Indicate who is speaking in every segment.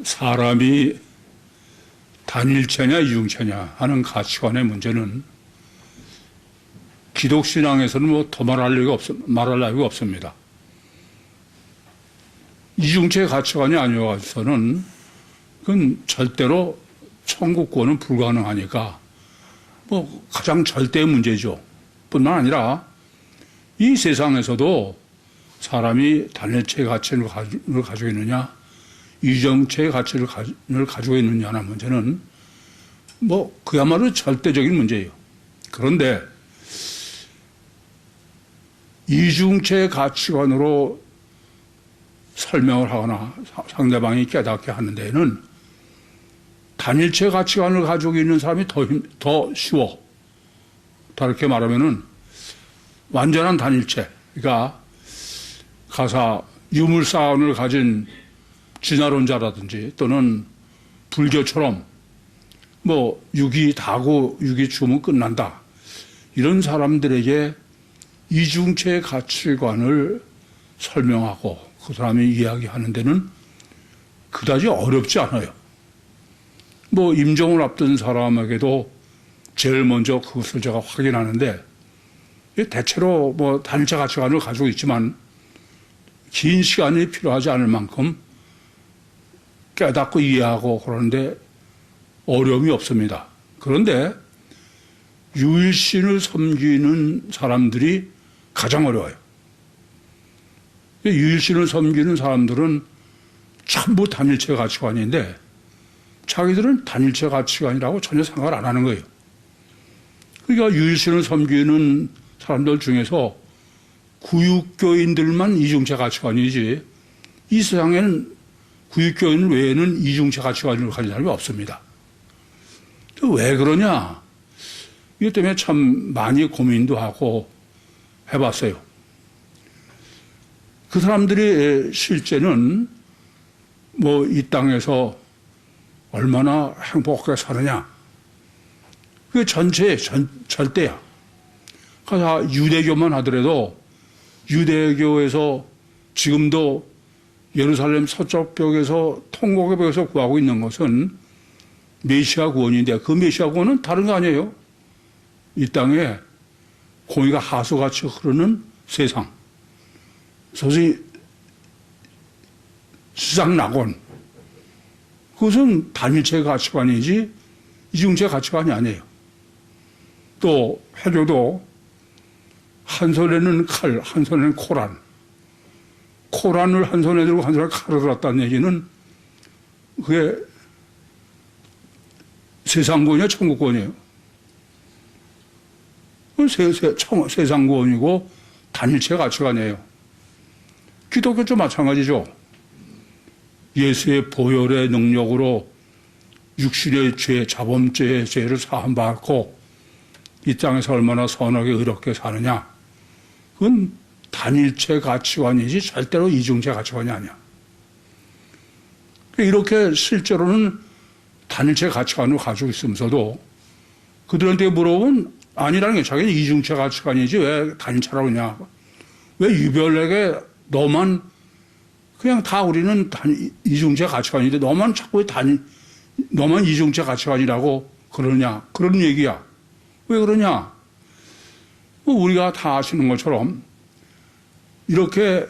Speaker 1: 사람이 단일체냐 이중체냐 하는 가치관의 문제는 기독신앙에서는 뭐 더 말할 나위가 없습니다. 이중체 가치관이 아니어서는 그건 절대로 천국 구원은 불가능하니까 뭐 가장 절대의 문제죠. 뿐만 아니라 이 세상에서도 사람이 단일체의 가치를 가지고 있느냐 이중체의 가치를 가지고 있느냐는 문제는 뭐 그야말로 절대적인 문제예요. 그런데 이중체의 가치관으로 설명을 하거나 상대방이 깨닫게 하는 데에는 단일체 가치관을 가지고 있는 사람이 더 쉬워. 다르게 말하면은 완전한 단일체. 그러니까 가사 유물사원을 가진 진화론자라든지 또는 불교처럼 뭐 육이 다고 육이 죽으면 끝난다. 이런 사람들에게 이중체의 가치관을 설명하고 그 사람이 이야기하는 데는 그다지 어렵지 않아요. 뭐 임종을 앞둔 사람에게도 제일 먼저 그것을 제가 확인하는데 대체로 뭐 단일체 가치관을 가지고 있지만 긴 시간이 필요하지 않을 만큼 깨닫고 이해하고 그러는데 어려움이 없습니다. 그런데 유일신을 섬기는 사람들이 가장 어려워요. 유일신을 섬기는 사람들은 전부 단일체 가치관인데 자기들은 단일체 가치관이라고 전혀 생각을 안 하는 거예요. 그러니까 유일신을 섬기는 사람들 중에서 구육교인들만 이중체 가치관이지 이 세상에는 구육교인 외에는 이중체 가치관을 가진 사람이 없습니다. 왜 그러냐? 이것 때문에 참 많이 고민도 하고 해봤어요. 그 사람들이 실제는 뭐 이 땅에서 얼마나 행복하게 사느냐. 그게 절대야. 그래서 유대교만 하더라도 유대교에서 지금도 예루살렘 서쪽 벽에서 통곡의 벽에서 구하고 있는 것은 메시아 구원인데 그 메시아 구원은 다른 거 아니에요. 이 땅에 공의가 하수같이 흐르는 세상. 소위 수상낙원. 그것은 단일체 가치관이지 이중체 가치관이 아니에요. 또 해줘도 한 손에는 칼, 한 손에는 코란. 코란을 한 손에 들고 한 손에 칼을 들었다는 얘기는 그게 세상구원이야 천국구원이에요. 세상구원이고 단일체 가치관이에요. 기독교도 마찬가지죠. 예수의 보혈의 능력으로 육신의 죄, 자범죄의 죄를 사함받고 이 땅에서 얼마나 선하게 의롭게 사느냐. 그건 단일체 가치관이지 절대로 이중체 가치관이 아니야. 이렇게 실제로는 단일체 가치관을 가지고 있으면서도 그들한테 물어보면 아니라는 게 자기는 이중체 가치관이지 왜 단일체라고 하냐. 왜 유별나게 너만 그냥 다 우리는 이중체 가치관인데 너만 자꾸 너만 이중체 가치관이라고 그러냐. 그런 얘기야. 왜 그러냐. 우리가 다 아시는 것처럼 이렇게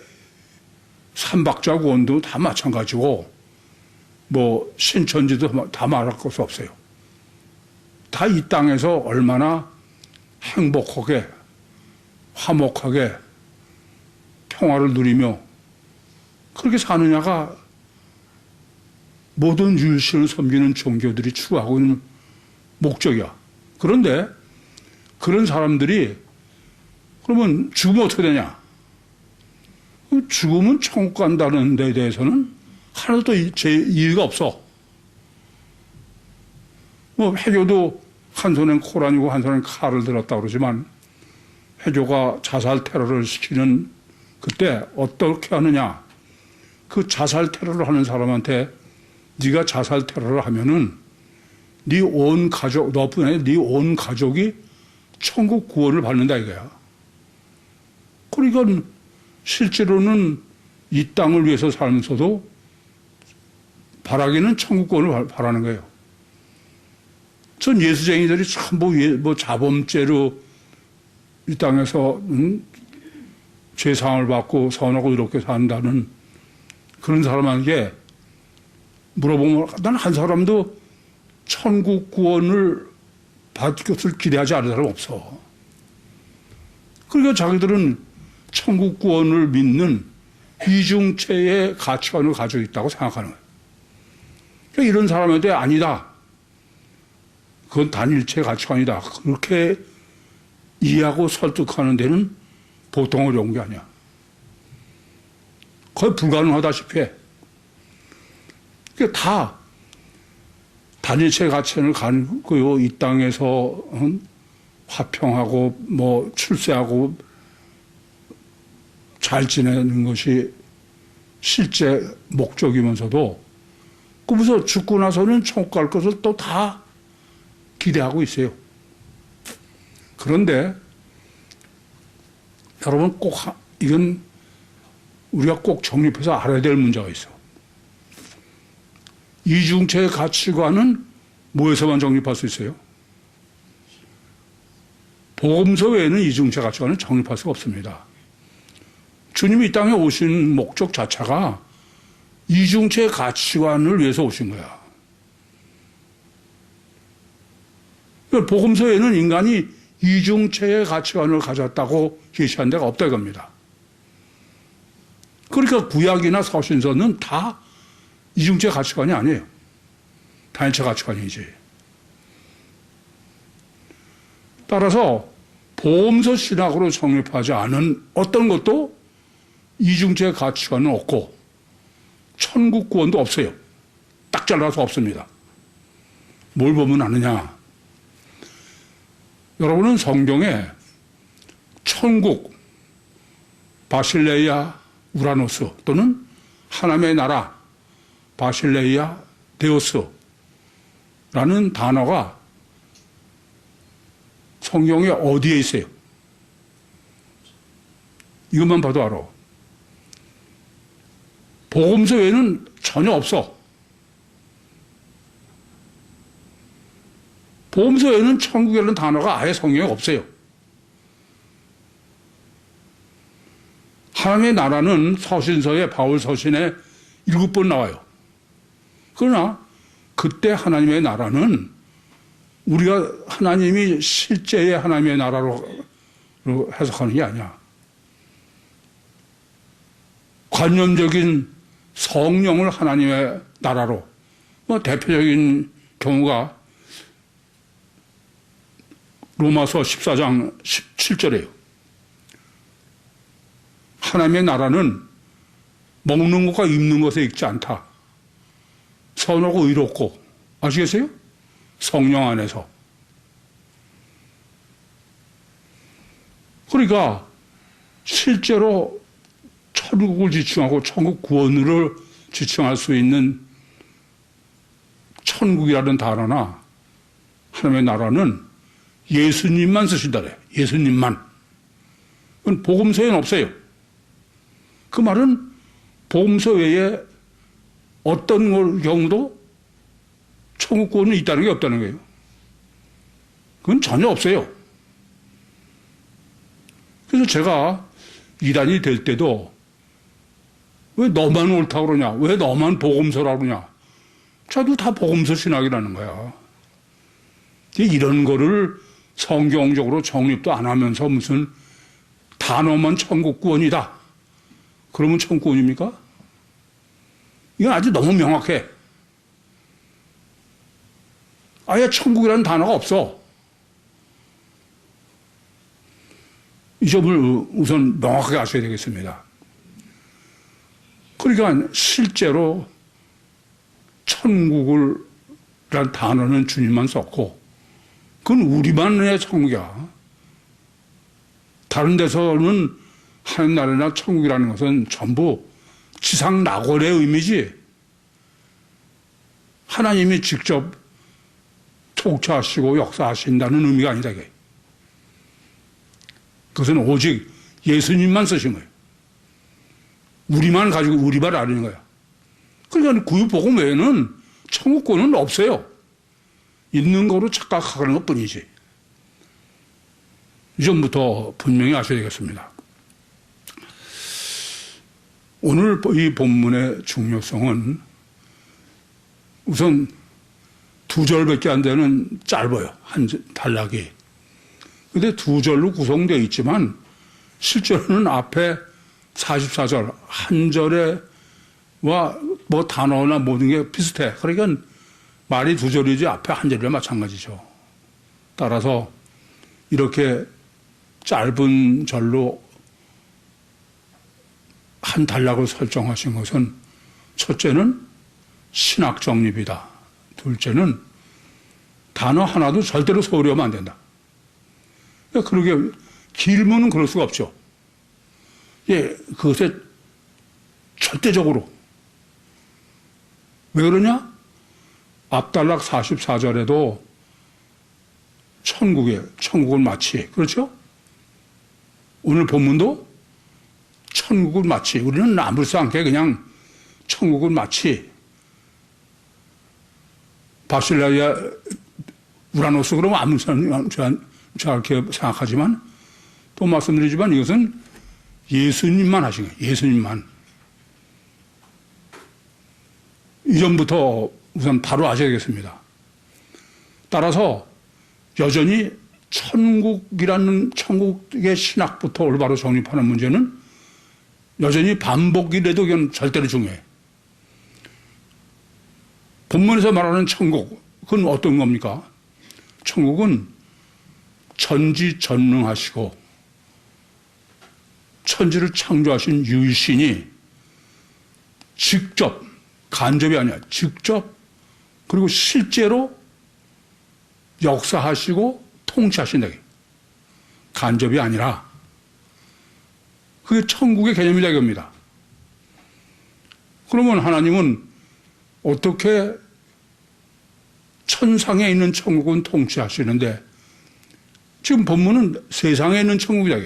Speaker 1: 삼박자구원도 다 마찬가지고 뭐 신천지도 다 말할 것이 없어요. 다 이 땅에서 얼마나 행복하게 화목하게 평화를 누리며 그렇게 사느냐가 모든 유일신을 섬기는 종교들이 추구하고 있는 목적이야. 그런데 그런 사람들이 그러면 죽으면 어떻게 되냐? 죽으면 천국 간다는 데 대해서는 하나도 제 이의가 없어. 뭐 해교도 한 손엔 코란이고 한 손엔 칼을 들었다고 그러지만 해교가 자살 테러를 시키는 그때 어떻게 하느냐. 그 자살 테러를 하는 사람한테 네가 자살 테러를 하면은 네 온 가족, 너뿐 아니라 네 온 가족이 천국 구원을 받는다 이거야. 그러니까 실제로는 이 땅을 위해서 살면서도 바라기는 천국권을 바라는 거예요. 전 예수쟁이들이 전부 뭐 자범죄로 이 땅에서 죄상을 받고 선하고 이렇게 산다는 그런 사람에게 물어보면 난 한 사람도 천국 구원을 받을 것을 기대하지 않는 사람 없어. 그러니까 자기들은 천국 구원을 믿는 이중체의 가치관을 가지고 있다고 생각하는 거예요. 그러니까 이런 사람한테 아니다. 그건 단일체 가치관이다. 그렇게 이해하고 설득하는 데는 보통 어려운 게 아니야. 거의 불가능하다시피 해. 그러니까 다 단일체 가치관을 가지고 이 땅에서 화평하고 뭐 출세하고 잘 지내는 것이 실제 목적이면서도 그래서 죽고 나서는 천국 갈 것을 또 다 기대하고 있어요. 그런데 여러분 꼭 이건 우리가 꼭 정립해서 알아야 될 문제가 있어. 이중체의 가치관은 뭐에서만 정립할 수 있어요? 복음서 외에는 이중체 가치관은 정립할 수가 없습니다. 주님이 이 땅에 오신 목적 자체가 이중체 가치관을 위해서 오신 거야. 복음서에는 인간이 이중체의 가치관을 가졌다고 계시한 데가 없다 이겁니다. 그러니까 구약이나 서신서는 다 이중체 가치관이 아니에요. 단일체 가치관이지. 따라서 복음서 신학으로 성립하지 않은 어떤 것도 이중체 가치관은 없고 천국 구원도 없어요. 딱 잘라서 없습니다. 뭘 보면 아느냐. 여러분은 성경에 천국, 바실레이아, 우라노스 또는 하나님의 나라, 바실레이아, 데오스라는 단어가 성경에 어디에 있어요? 이것만 봐도 알아. 복음서 외에는 전혀 없어. 복음서 외에는 천국이라는 단어가 아예 성경에 없어요. 하나님의 나라는 서신서에 바울 서신에 7번 나와요. 그러나 그때 하나님의 나라는 우리가 하나님이 실제의 하나님의 나라로 해석하는 게 아니야. 관념적인 성령을 하나님의 나라로, 뭐 대표적인 경우가 로마서 14장 17절이에요. 하나님의 나라는 먹는 것과 입는 것에 있지 않다. 선하고 의롭고, 아시겠어요? 성령 안에서. 그러니까 실제로 천국을 지칭하고 천국 구원을 지칭할 수 있는 천국이라는 단어나 하나님의 나라는 예수님만 쓰신다래. 예수님만. 그건 복음서에는 없어요. 그 말은 복음서 외에 어떤 경우도 천국 구원은 있다는 게 없다는 거예요. 그건 전혀 없어요. 그래서 제가 이단이 될 때도 왜 너만 옳다고 그러냐? 왜 너만 복음서라고 그러냐? 저도 다 복음서 신학이라는 거야. 이런 거를 성경적으로 정립도 안 하면서 무슨 단어만 천국 구원이다. 그러면 천국 구원입니까? 이건 아주 너무 명확해. 아예 천국이라는 단어가 없어. 이 점을 우선 명확하게 아셔야 되겠습니다. 그러니까 실제로 천국이라는 단어는 주님만 썼고 그건 우리만의 천국이야. 다른 데서는 하나님 나라나 천국이라는 것은 전부 지상 낙원의 의미지 하나님이 직접 통치하시고 역사하신다는 의미가 아니다. 그것은 오직 예수님만 쓰신 거예요. 우리만 가지고 우리만 아는 거야. 그러니까 구유복음 외에는 천국권은 없어요. 있는 거로 착각하는 것 뿐이지. 이전부터 분명히 아셔야 되겠습니다. 오늘 이 본문의 중요성은 우선 2절밖에 안 되는 짧아요. 한 단락이. 근데 2절로 구성되어 있지만 실제로는 앞에 44절 한 절에와 뭐 단어나 모든 게 비슷해. 그러니까 말이 2절이지 앞에 한 절이랑 마찬가지죠. 따라서 이렇게 짧은 절로 한 단락을 설정하신 것은 첫째는 신학 정립이다. 둘째는 단어 하나도 절대로 소홀히 하면 안 된다. 그러게 길면은 그럴 수가 없죠. 예, 그것에 절대적으로. 왜 그러냐? 앞단락 44절에도 천국을 마치, 그렇죠? 오늘 본문도 천국을 마치, 우리는 아무렇지 않게 그냥 천국을 마치, 바실레아 우라노스 그러면 아무렇지 않게 생각하지만 또 말씀드리지만 이것은 예수님만 하신 거예요. 예수님만. 이전부터 우선 바로 아셔야겠습니다. 따라서 여전히 천국의 신학부터 올바로 정립하는 문제는 여전히 반복이라도 이건 절대로 중요해요. 본문에서 말하는 천국, 그건 어떤 겁니까? 천국은 전지전능하시고 천지를 창조하신 유일신이 직접, 간접이 아니라 직접 그리고 실제로 역사하시고 통치하신다. 간접이 아니라 그게 천국의 개념이다 이겁니다. 그러면 하나님은 어떻게 천상에 있는 천국은 통치하시는데 지금 본문은 세상에 있는 천국이다.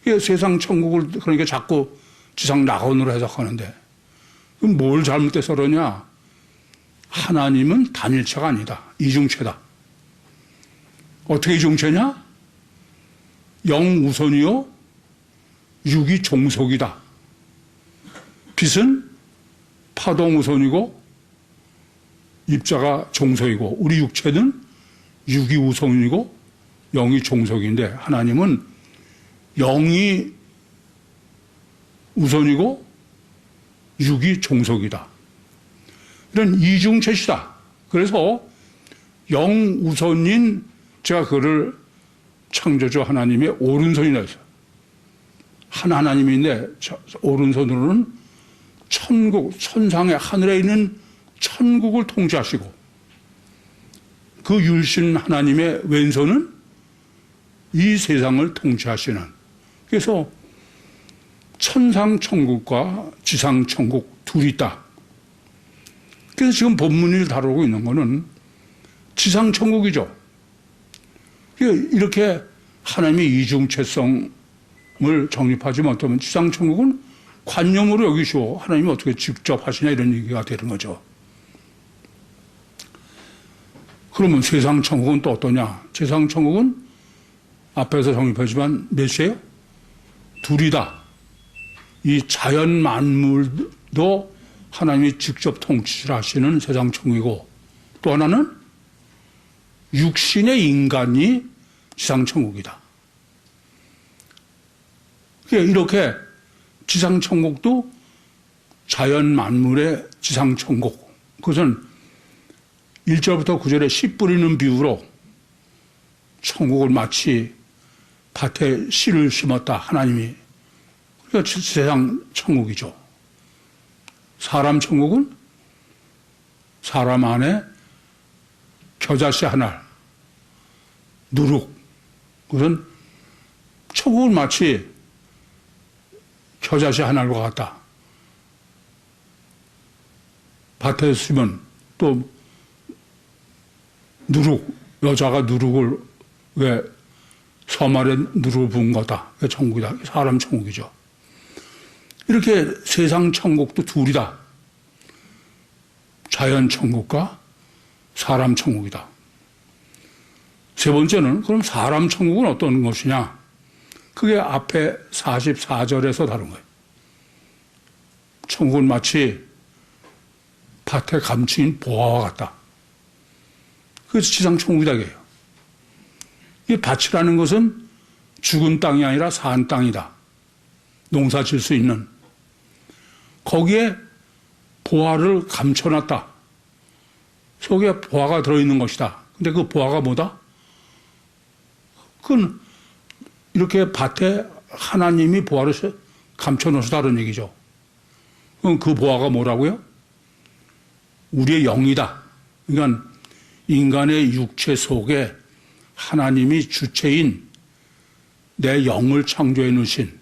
Speaker 1: 이게 세상 천국을 그러니까 자꾸 지상 낙원으로 해석하는데 그럼 뭘 잘못돼서 그러냐? 하나님은 단일체가 아니다. 이중체다. 어떻게 이중체냐? 영 우선이요 육이 종속이다. 빛은 파동 우선이고 입자가 종속이고 우리 육체는 육이 우선이고 영이 종속인데 하나님은 영이 우선이고 육이 종속이다. 이런 이중체시다. 그래서 영 우선인 제가 그를 창조주 하나님의 오른손이라 했어요. 한 하나님인데 오른손으로는 천국, 천상의 하늘에 있는 천국을 통치하시고 그 유일신 하나님의 왼손은 이 세상을 통치하시는 그래서 천상 천국과 지상 천국 둘이 있다. 그래서 지금 본문을 다루고 있는 것은 지상 천국이죠. 이렇게 하나님의 이중체성을 정립하지 못하면 지상 천국은 관념으로 여기시고 하나님이 어떻게 직접 하시냐 이런 얘기가 되는 거죠. 그러면 세상 천국은 또 어떠냐? 세상 천국은 앞에서 정립하지만 몇이에요? 둘이다. 이 자연 만물도 하나님이 직접 통치를 하시는 세상 천국이고 또 하나는 육신의 인간이 지상 천국이다. 이렇게 지상 천국도 자연 만물의 지상 천국. 그것은 1절부터 9절에 씨 뿌리는 비유로 천국을 마치 밭에 씨를 심었다. 하나님이. 그러니까 세상 천국이죠. 사람 천국은 사람 안에 겨자씨 하나, 누룩. 그것은 천국을 마치 겨자씨 하나과 같다. 밭에 쓰면 또 누룩, 여자가 누룩을 왜 서말에 누룩을 부은 거다. 천국이다. 사람 천국이죠. 이렇게 세상 천국도 둘이다. 자연 천국과 사람 천국이다. 세 번째는 그럼 사람 천국은 어떤 것이냐? 그게 앞에 44절에서 다룬 거예요. 천국은 마치 밭에 감추인 보화와 같다. 그래서 지상 천국이다 이게요. 이 밭이라는 것은 죽은 땅이 아니라 산 땅이다. 농사 질 수 있는. 거기에 보화를 감춰놨다. 속에 보화가 들어있는 것이다. 근데 그 보화가 뭐다? 그건 이렇게 밭에 하나님이 보화를 감춰놓으셨다는 얘기죠. 그럼 그 보화가 뭐라고요? 우리의 영이다. 그러니까 인간의 육체 속에 하나님이 주체인 내 영을 창조해 놓으신,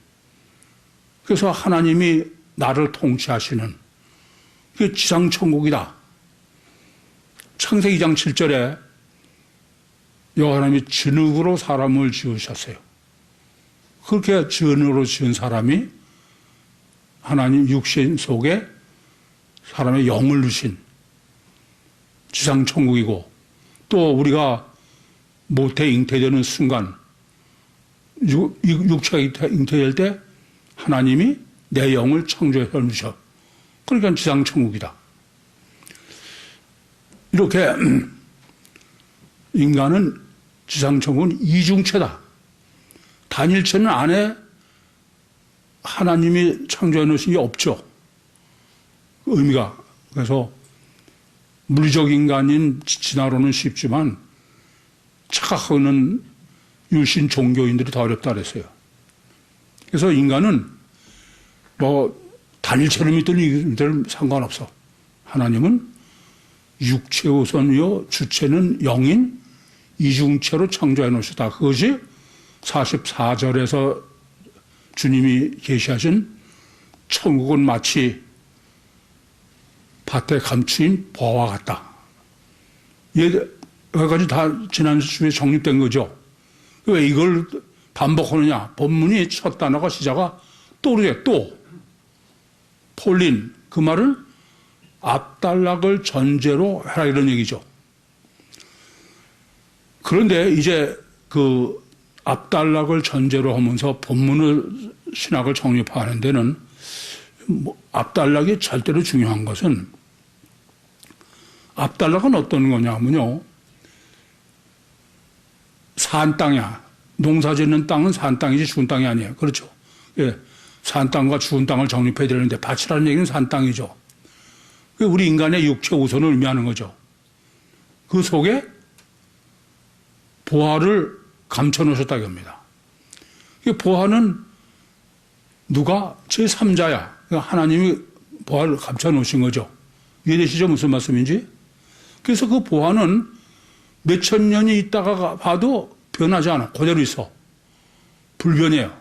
Speaker 1: 그래서 하나님이 나를 통치하시는 그게 지상천국이다. 창세기 2장 7절에 여호와 하나님이 진흙으로 사람을 지으셨어요. 그렇게 진흙으로 지은 사람이 하나님 육신 속에 사람의 영을 넣으신 지상천국이고, 또 우리가 모태 잉태되는 순간 육체가 잉태될 때 하나님이 내 영을 창조해 놓으셔. 그러니까 지상천국이다. 이렇게 인간은 지상천국은 이중체다. 단일체는 안에 하나님이 창조해 놓으신 게 없죠. 의미가. 그래서 물리적 인간인 진화론은 쉽지만 착각하는 유신 종교인들이 더 어렵다 그랬어요. 그래서 인간은 단일체를 믿든 이들 상관없어. 하나님은 육체 우선이요 주체는 영인 이중체로 창조해 놓으셨다. 그것이 44절에서 주님이 계시하신 천국은 마치 밭에 감추인 보화와 같다. 여기까지 다 지난 주에 정립된 거죠. 왜 이걸 반복하느냐? 본문이 첫 단어가 시작가 또르게 또 폴린, 그 말은 앞단락을 전제로 해라 이런 얘기죠. 그런데 이제 그 앞단락을 전제로 하면서 본문을 신학을 정립하는 데는 앞단락이 절대로 중요한 것은, 앞단락은 어떤 거냐면요, 산 땅이야. 농사 짓는 땅은 산 땅이지 죽은 땅이 아니에요. 그렇죠? 예. 산 땅과 죽은 땅을 정립해야 되는데 밭이라는 얘기는 산 땅이죠. 우리 인간의 육체 우선을 의미하는 거죠. 그 속에 보화를 감춰놓으셨다고 합니다. 이 보화는 누가? 제3자야. 하나님이 보화를 감춰놓으신 거죠. 이해되시죠? 무슨 말씀인지? 그래서 그 보화는 몇천 년이 있다가 봐도 변하지 않아. 그대로 있어. 불변해요.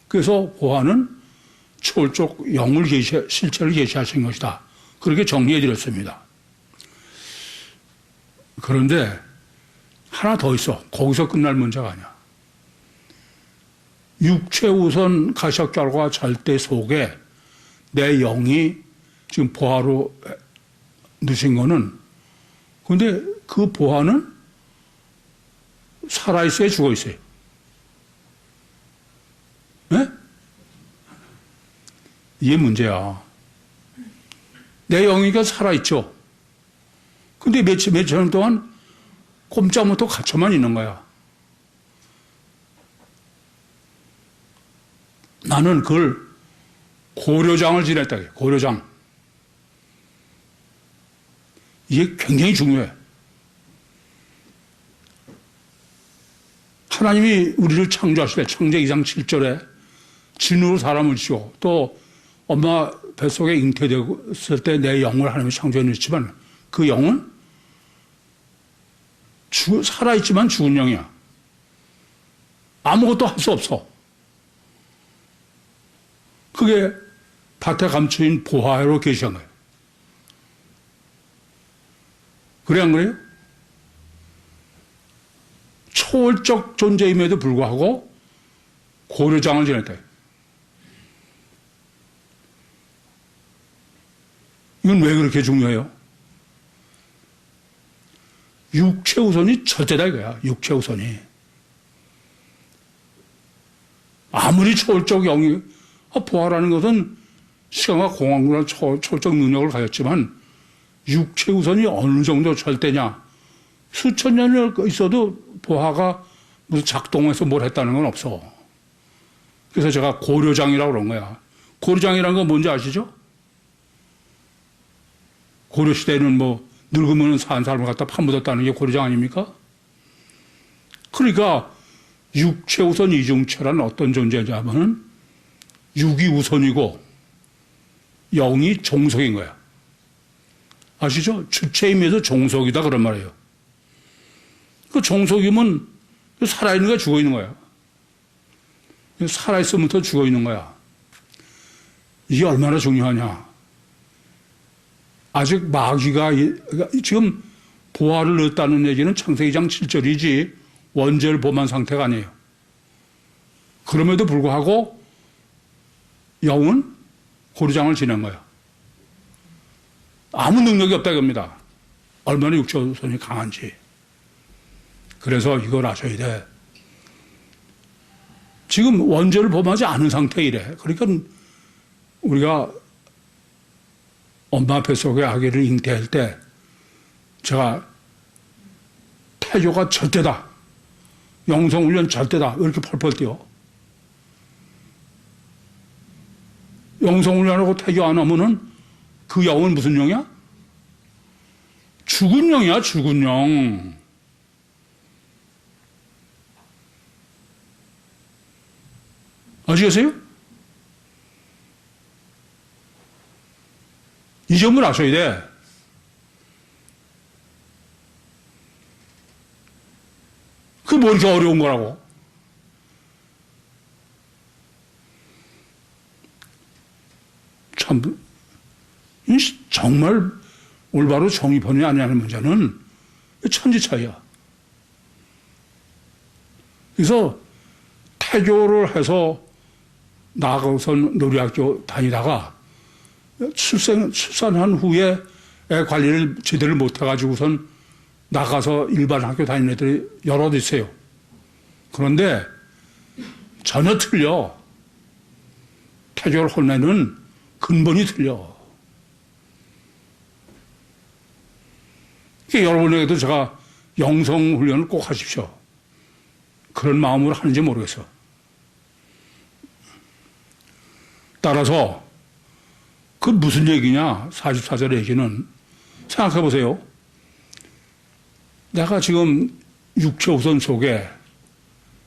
Speaker 1: 그래서 보화는 초월적 영을 실체를 계시하신 것이다. 그렇게 정리해 드렸습니다. 그런데 하나 더 있어. 거기서 끝날 문제가 아니야. 육체 우선 가시학결과 절대 속에 내 영이 지금 보화로 넣으신 거는, 근데 그 보화는 살아있어요, 죽어있어요? 네? 이게 문제야. 내 영이가 살아있죠. 근데 며칠 년 동안 꼼짝 못하고 갇혀만 있는 거야. 나는 그걸 고려장을 지냈다. 고려장. 이게 굉장히 중요해. 하나님이 우리를 창조하실 때 창세기 2장 7절에 진으로 사람을 지고 또 엄마 뱃속에 잉태되었을 때 내 영을 하나님이 창조해 놓았지만 그 영은 살아있지만 죽은 영이야. 아무것도 할 수 없어. 그게 밭에 감추인 보화로 계시한 거예요. 그래 안 그래요? 초월적 존재임에도 불구하고 고려장을 지냈다. 이건 왜 그렇게 중요해요? 육체 우선이 절대다 이거야. 육체 우선이. 아무리 초월적 영이, 부하라는 것은 시간과 공간을 초월적 능력을 가졌지만 육체 우선이 어느 정도 절대냐. 수천 년을 있어도 부하가 무슨 작동해서 뭘 했다는 건 없어. 그래서 제가 고려장이라고 그런 거야. 고려장이라는 건 뭔지 아시죠? 고려시대는 뭐 늙으면 산 사람을 갖다 파묻었다는 게 고려장 아닙니까? 그러니까 육체 우선 이중체란 어떤 존재냐면 육이 우선이고 영이 종속인 거야. 아시죠? 주체임에서 종속이다 그런 말이에요. 그 종속이면 살아있는 게 죽어있는 거야. 살아있으면부터 죽어있는 거야. 이게 얼마나 중요하냐. 아직 마귀가 지금 보화를 넣었다는 얘기는 창세기 2장 7절이지 원죄를 범한 상태가 아니에요. 그럼에도 불구하고 영은 고려장을 지낸 거야. 아무 능력이 없다 이겁니다. 얼마나 육체우선이 강한지. 그래서 이걸 아셔야 돼. 지금 원죄를 범하지 않은 상태이래. 그러니까 우리가 엄마 뱃속에 아기를 잉태할 때 제가 태교가 절대다. 영성훈련 절대다. 왜 이렇게 펄펄 뛰어? 영성훈련하고 태교 안 하면은 그 영은 무슨 영이야? 죽은 영이야, 죽은 영. 아시겠어요? 이 점을 아셔야 돼. 그게 뭐 이렇게 어려운 거라고. 참, 정말 올바로 정의번이 아니냐는 문제는 천지차이야. 그래서 태교를 해서 나가고선 놀이학교 다니다가 출산한 후에 애 관리를 제대로 못해가지고선 나가서 일반 학교 다니는 애들이 여럿 있어요. 그런데 전혀 틀려. 태교를 혼내는 근본이 틀려. 여러분에게도 제가 영성훈련을 꼭 하십시오. 그런 마음으로 하는지 모르겠어. 따라서 그 무슨 얘기냐? 44절 얘기는 생각해 보세요. 내가 지금 육체 우선 속에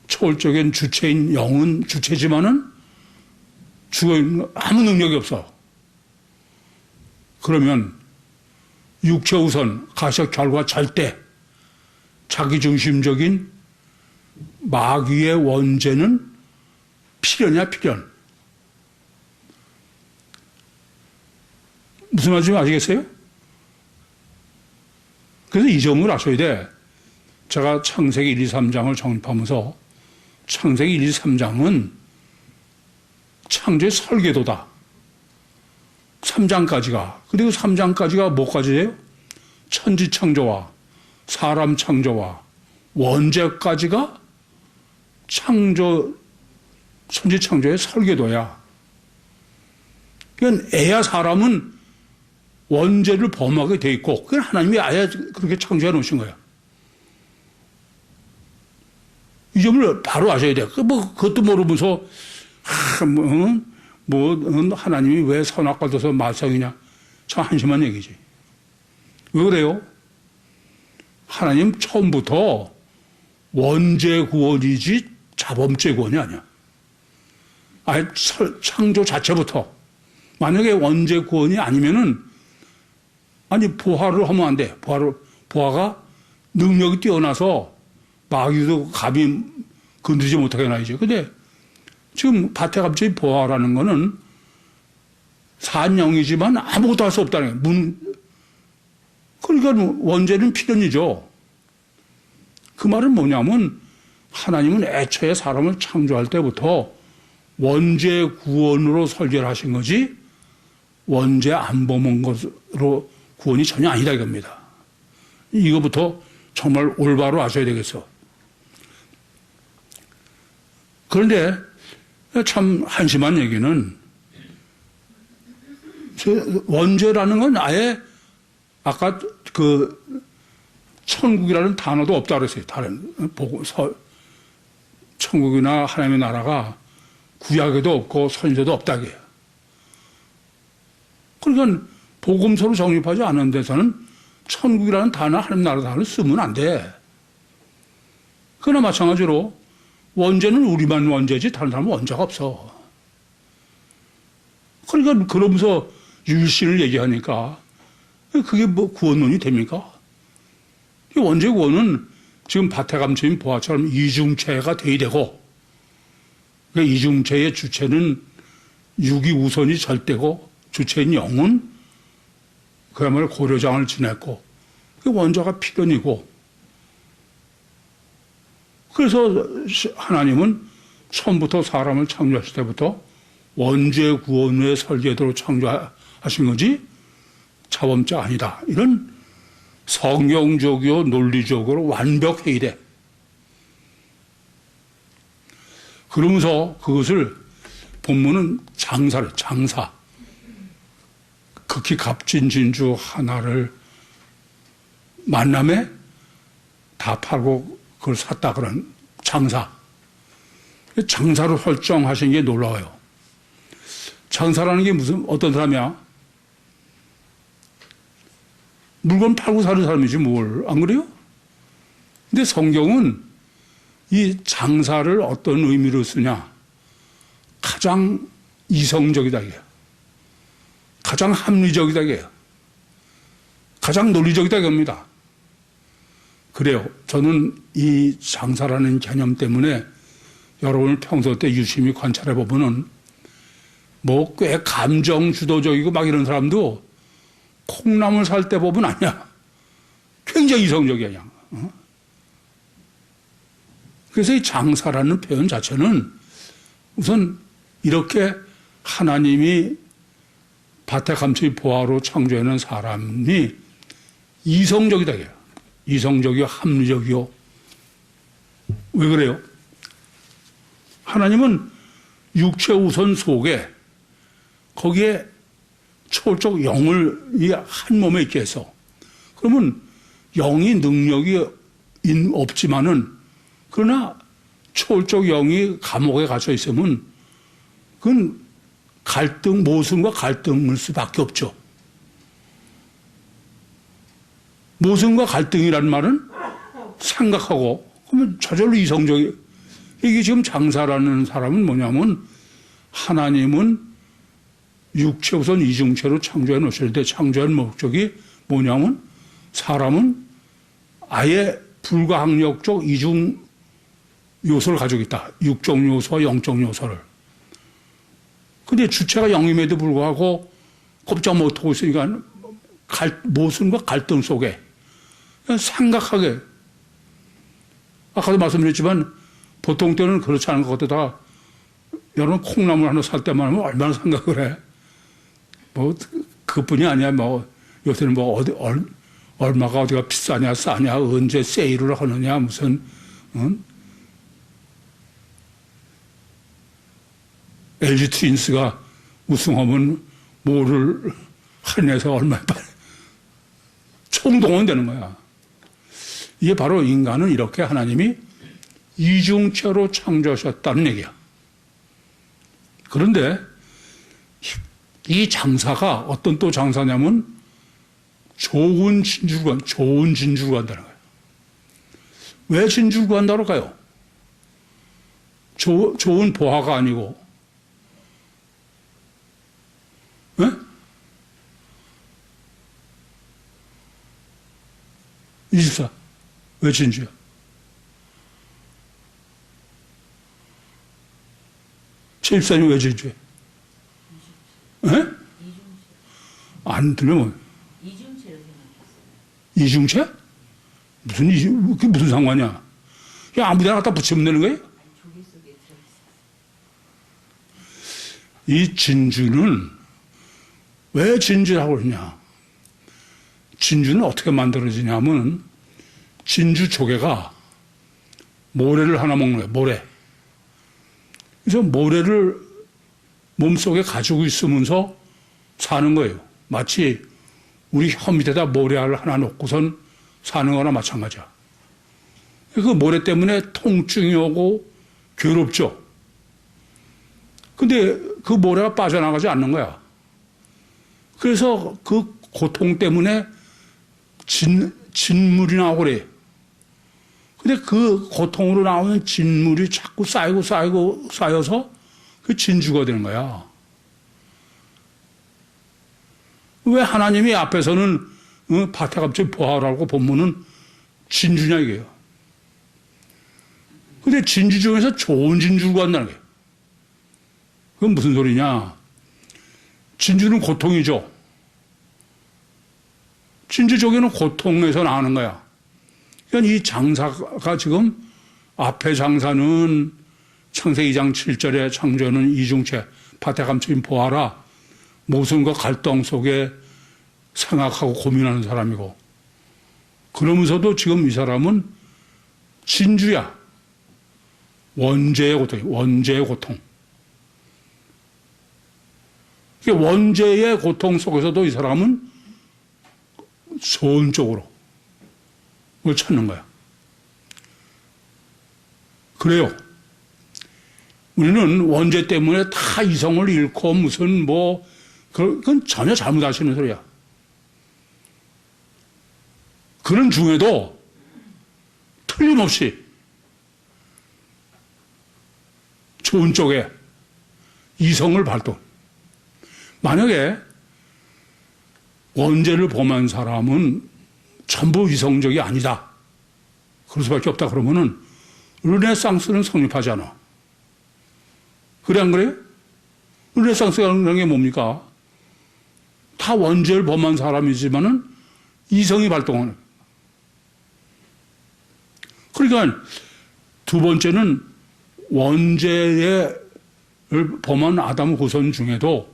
Speaker 1: 초월적인 주체인 영은 주체지만은 죽어있는 아무 능력이 없어. 그러면 육체 우선 가시적 결과 절대 자기중심적인 마귀의 원죄는 필연이야, 필연. 무슨 말인지 아시겠어요? 그래서 이 점을 아셔야 돼. 제가 창세기 1, 2, 3장을 정립하면서 창세기 1, 2, 3장은 창조의 설계도다. 3장까지가. 그리고 3장까지가 뭐까지예요? 천지 창조와 사람 창조와 원죄까지가 천지 창조의 설계도야. 그러니까 애야 사람은 원죄를 범하게 돼 있고, 그건 하나님이 아예 그렇게 창조해 놓으신 거야. 이 점을 바로 아셔야 돼. 그것도 모르면서, 하나님이 왜 선악과 둬서 말썽이냐. 참 한심한 얘기지. 왜 그래요? 하나님 처음부터 원죄 구원이지 자범죄 구원이 아니야. 아예 창조 자체부터. 만약에 원죄 구원이 아니면은, 부하를 하면 안 돼. 부하가 능력이 뛰어나서 마귀도 감히 건드리지 못하게 놔야지. 근데 지금 밭에 갑자기 부하라는 거는 산영이지만 아무것도 할 수 없다는 거예요. 그러니까 원죄는 필연이죠. 그 말은 뭐냐면 하나님은 애초에 사람을 창조할 때부터 원죄 구원으로 설계를 하신 거지 원죄 안 범한 것으로 구원이 전혀 아니다 이겁니다. 이거부터 정말 올바로 아셔야 되겠어. 그런데 참 한심한 얘기는 원죄라는 건 아예 아까 그 천국이라는 단어도 없다 그랬어요. 다른 천국이나 하나님의 나라가 구약에도 없고 선지자도 없다 그래요. 그러니까 복음서로 정립하지 않은 데서는 천국이라는 단어, 하나님 나라 단어를 쓰면 안 돼. 그러나 마찬가지로 원죄는 우리만 원죄지 다른 사람은 원죄가 없어. 그러니까 그러면서 율신을 얘기하니까 그게 뭐 구원론이 됩니까? 원죄 구원은 지금 바태감초인 보아처럼 이중체가 돼야 되고, 그러니까 이중체의 주체는 육이 우선이 절대고 주체인 영은 그야말로 고려장을 지냈고 원자가 필연이고, 그래서 하나님은 처음부터 사람을 창조하실 때부터 원죄 구원의 설계대로 창조하신 거지 자범죄 아니다. 이런 성경적이요 논리적으로 완벽해야 돼. 그러면서 그것을 본문은 장사. 극히 값진 진주 하나를 만남에 다 팔고 그걸 샀다 그런 장사. 장사로 설정하신 게 놀라워요. 장사라는 게 무슨 어떤 사람이야? 물건 팔고 사는 사람이지 뭘, 안 그래요? 근데 성경은 이 장사를 어떤 의미로 쓰냐? 가장 이성적이다 이게요. 가장 합리적이다 이게요. 가장 논리적이다 이겁니다. 그래요. 저는 이 장사라는 개념 때문에 여러분을 평소 때 유심히 관찰해 보면은 뭐 꽤 감정 주도적이고 막 이런 사람도 콩나물 살 때 보면 아니야. 굉장히 이성적이야 그냥. 그래서 이 장사라는 표현 자체는 우선 이렇게 하나님이 밭에 감추의 보화로 창조해낸 사람이 이성적이다 이게요. 이성적이요, 합리적이요. 왜 그래요? 하나님은 육체 우선 속에 거기에 초월적 영을 한 몸에 있게 해서, 그러면 영이 능력이 없지만은 그러나 초월적 영이 감옥에 갇혀 있으면 그건 모순과 갈등일 수밖에 없죠. 모순과 갈등이라는 말은 생각하고, 그러면 저절로 이성적이, 이게 지금 장사라는 사람은 뭐냐면 하나님은 육체 우선 이중체로 창조해 놓으실 때 창조한 목적이 뭐냐면 사람은 아예 불가항력적 이중 요소를 가지고 있다. 육적 요소와 영적 요소를. 근데 주체가 영임에도 불구하고 꼼짝 못하고 있으니까 모순과 갈등 속에 그냥 생각하게. 아까도 말씀드렸지만 보통 때는 그렇지 않은 것 같다가 여러분 콩나물 하나 살 때만 하면 얼마나 생각을 해. 뭐 그뿐이 아니야. 뭐 요새는 뭐 얼마가 어디가 비싸냐 싸냐 언제 세일을 하느냐 무슨 LG 트윈스가 우승하면 뭐를 할인해서 얼마에 팔 총동원 되는 거야. 이게 바로 인간은 이렇게 하나님이 이중체로 창조하셨다는 얘기야. 그런데 이 장사가 어떤 또 장사냐면 좋은 진주를 구한다는 거예요. 왜 진주를 구한다고 할까요? 좋은 보화가 아니고, 네? 24. 왜 진주야? 제14님 왜 진주야? 예? 안 들으면
Speaker 2: 이중체로 생각했어요.
Speaker 1: 이중체? 그게 무슨 상관이야? 그냥 아무 데나 갖다 붙이면 되는 거예요?
Speaker 2: 조개 속에 들어있어요.
Speaker 1: 이 진주는 왜 진주라고 그러냐? 진주는 어떻게 만들어지냐면 진주 조개가 모래를 하나 먹는 거예요. 모래. 그래서 모래를 몸속에 가지고 있으면서 사는 거예요. 마치 우리 혀 밑에다 모래알 하나 놓고선 사는 거나 마찬가지야. 그 모래 때문에 통증이 오고 괴롭죠. 근데 그 모래가 빠져나가지 않는 거야. 그래서 그 고통 때문에 진물이 나오고 그래. 근데 그 고통으로 나오는 진물이 자꾸 쌓여서 그 진주가 되는 거야. 왜 하나님이 앞에서는 밭에 갑자기 보아라고 본문은 진주냐 이게요. 근데 진주 중에서 좋은 진주가 간다는 거예요. 그건 무슨 소리냐. 진주는 고통이죠. 진주 쪽에는 고통에서 나오는 거야. 그러니까 이 장사가 지금 앞에 장사는 창세기 2장 7절에 창조는 이중체 밭에 감추인 보아라. 모순과 갈등 속에 생각하고 고민하는 사람이고 그러면서도 지금 이 사람은 진주야. 원죄의 고통, 원죄의 고통. 원죄의 고통 속에서도 이 사람은 좋은 쪽으로 그걸 찾는 거야. 그래요. 우리는 원죄 때문에 다 이성을 잃고 무슨 그건 전혀 잘못하시는 소리야. 그런 중에도 틀림없이 좋은 쪽에 이성을 발동. 만약에 원죄를 범한 사람은 전부 이성적이 아니다. 그럴 수밖에 없다 그러면은 르네상스는 성립하지 않아. 그래 안 그래요? 르네상스라는 게 뭡니까? 다 원죄를 범한 사람이지만은 이성이 발동하는. 그러니까 두 번째는 원죄를 범한 아담 후손 중에도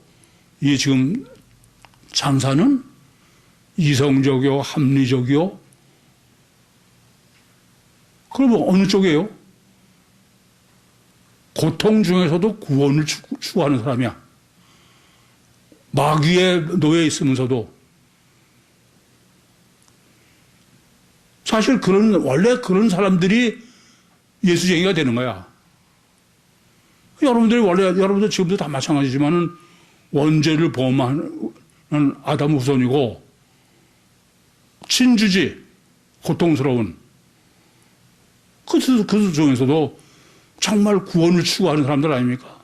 Speaker 1: 이 지금 장사는 이성적이요, 합리적이요. 그러면 어느 쪽이에요? 고통 중에서도 구원을 추구하는 사람이야. 마귀에 놓여 있으면서도. 사실 원래 그런 사람들이 예수쟁이가 되는 거야. 여러분들 지금도 다 마찬가지지만은 원죄를 범하는 아담 후손이고, 진주지, 고통스러운. 그 중에서도 정말 구원을 추구하는 사람들 아닙니까?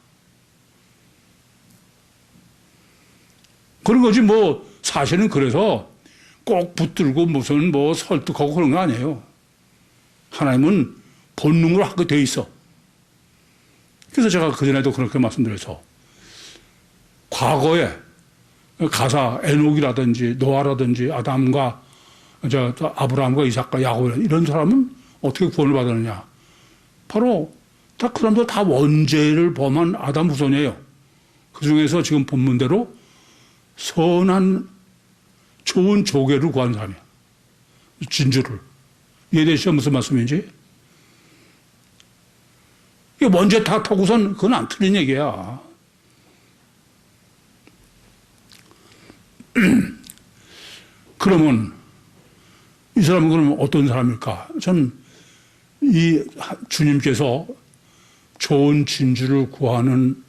Speaker 1: 그런 거지, 사실은 그래서 꼭 붙들고 무슨 설득하고 그런 거 아니에요. 하나님은 본능으로 하게 돼 있어. 그래서 제가 그전에도 그렇게 말씀드려서, 과거에 가사, 에녹이라든지 노아라든지 아담과 아브라함과 이삭과 야곱 이런 사람은 어떻게 구원을 받았느냐. 바로 그 사람들 다 원죄를 범한 아담 후손이에요. 그 중에서 지금 본문대로 선한 좋은 조개를 구한 사람이야. 진주를. 이해되시죠? 무슨 말씀인지? 이게 원죄 탓하고선 그건 안 틀린 얘기야. 그러면 이 사람은 그러면 어떤 사람일까? 전 이 주님께서 좋은 진주를 구하는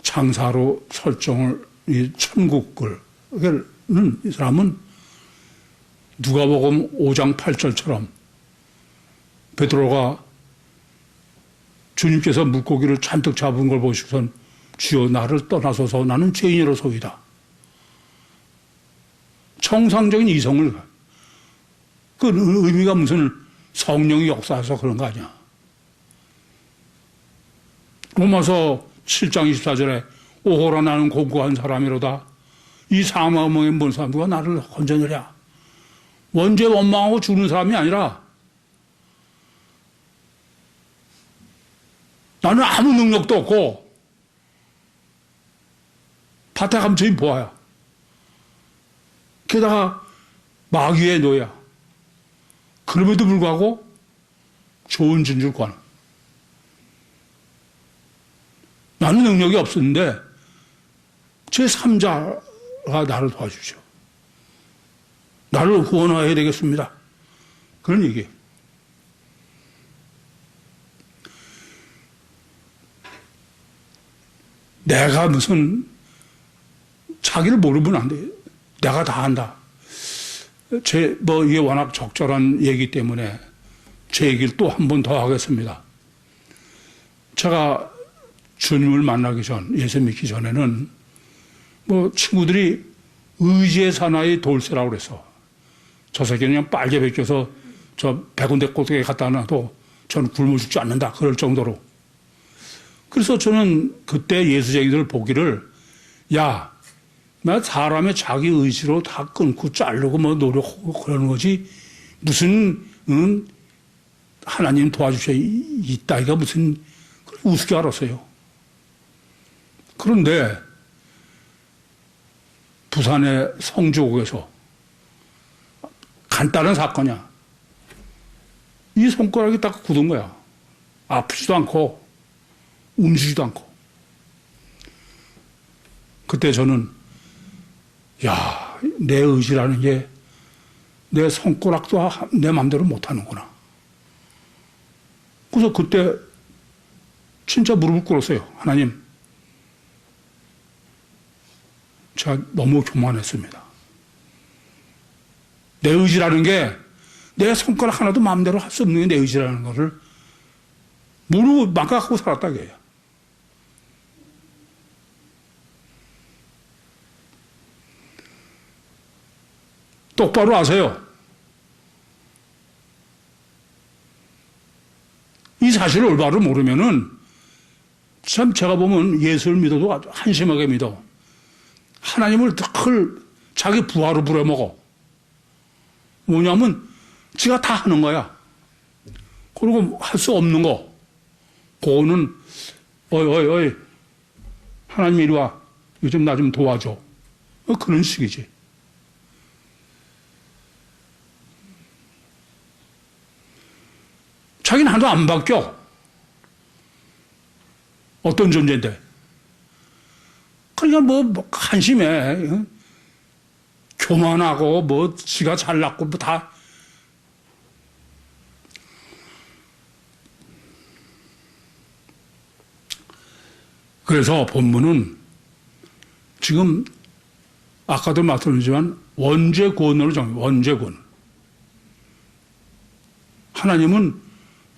Speaker 1: 장사로 설정을 이 천국을 이 사람은 누가복음 5장 8절처럼 베드로가 주님께서 물고기를 잔뜩 잡은 걸 보시고선 주여 나를 떠나소서 나는 죄인이로소이다. 정상적인 이성을 그 의미가 무슨 성령이 역사해서 그런 거 아니야. 로마서 7장 24절에 오호라 나는 고고한 사람이로다. 이 사망에 뭔 사람 누가 나를 건져내랴. 원죄 원망하고 죽는 사람이 아니라 나는 아무 능력도 없고 밭에 감춰인 보아야. 게다가 마귀의 노야. 그럼에도 불구하고 좋은 진주를 구하는. 나는 능력이 없었는데 제3자가 나를 도와주죠. 나를 구원해야 되겠습니다. 그런 얘기예요. 내가 무슨 자기를 모르면 안 돼요. 내가 다 한다. 이게 워낙 적절한 얘기 때문에 제 얘기를 또 한 번 더 하겠습니다. 제가 주님을 만나기 전, 예수 믿기 전에는 친구들이 의지의 사나이 돌쇠라고 그래서 저 새끼는 그냥 빨개 벗겨서 저 100군데 꼭대기에 갖다 놔도 저는 굶어 죽지 않는다. 그럴 정도로. 그래서 저는 그때 예수쟁이들 보기를 야, 나 사람의 자기 의지로 다 끊고 자르고 노력하고 그러는 거지 무슨 하나님 도와주셔 있다이가 무슨 우습게 알았어요. 그런데 부산의 성주옥에서 간단한 사건이야. 이 손가락이 딱 굳은 거야. 아프지도 않고 움직이지도 않고. 그때 저는 내 의지라는 게 내 손가락도 내 마음대로 못하는구나. 그래서 그때 진짜 무릎을 꿇었어요. 하나님, 제가 너무 교만했습니다. 내 의지라는 게 내 손가락 하나도 마음대로 할 수 없는 게 내 의지라는 거를 모르고 망각하고 살았다 이거예요. 똑바로 아세요. 이 사실을 올바로 모르면은 참 제가 보면 예수를 믿어도 아주 한심하게 믿어. 하나님을 늘 자기 부하로 부려먹어. 뭐냐면 지가 다 하는 거야. 그리고 할 수 없는 거. 그거는 어이 하나님 이리 와. 요즘 나 좀 도와줘. 그런 식이지. 자기는 하나도 안 바뀌어. 어떤 존재인데. 그러니까 한심해. 교만하고 지가 잘났고 다. 그래서 본문은 지금 아까도 말씀드렸지만 원죄구원으로 정해요. 원죄구원. 하나님은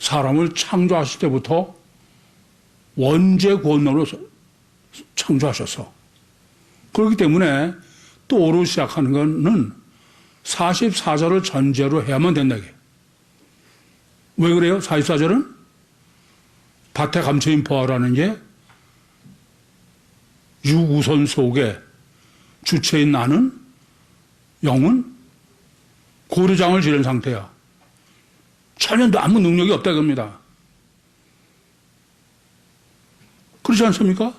Speaker 1: 사람을 창조하실 때부터 원죄구원으로 창조하셨어. 그렇기 때문에 또 오로 시작하는 것은 44절을 전제로 해야만 된다. 왜 그래요? 44절은 밭에 감춰인 보아라는 게 유우선 속에 주체인 나는 영은 고려장을 지른 상태야. 전혀 아무 능력이 없다 겁니다. 그렇지 않습니까?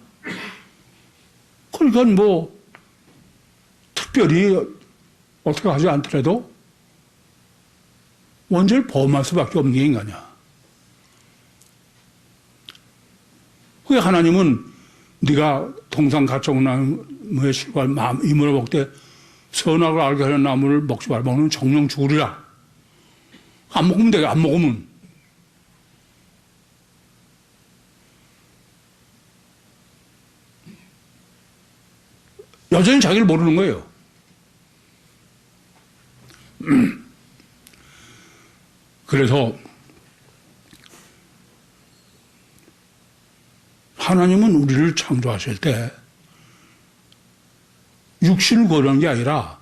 Speaker 1: 그러니까 특별히 어떻게 하지 않더라도 원죄를 범할 수밖에 없는 게 인간이야. 왜 하나님은 네가 동상 가축나무의 실과 이물을 먹되 선악을 알게 하는 나무를 먹지 말아. 먹으면 정령 죽으리라. 안 먹으면 돼. 안 먹으면. 여전히 자기를 모르는 거예요. 그래서 하나님은 우리를 창조하실 때 육신을 고르는 게 아니라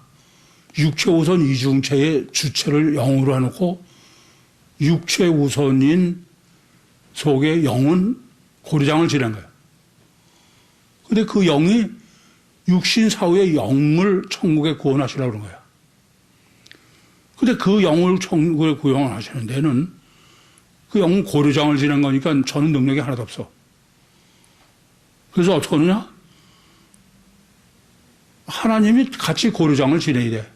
Speaker 1: 육체 우선 이중체의 주체를 영으로 해놓고 육체 우선인 속에 영은 고리장을 지낸 거예요. 근데 그 영이 육신 사후의 영을 천국에 구원하시라고 그런 거야. 근데 그 영을 천국에 구원하시는 데는 그 영은 고려장을 지낸 거니까 저는 능력이 하나도 없어. 그래서 어떻게 하느냐? 하나님이 같이 고려장을 지내야 돼.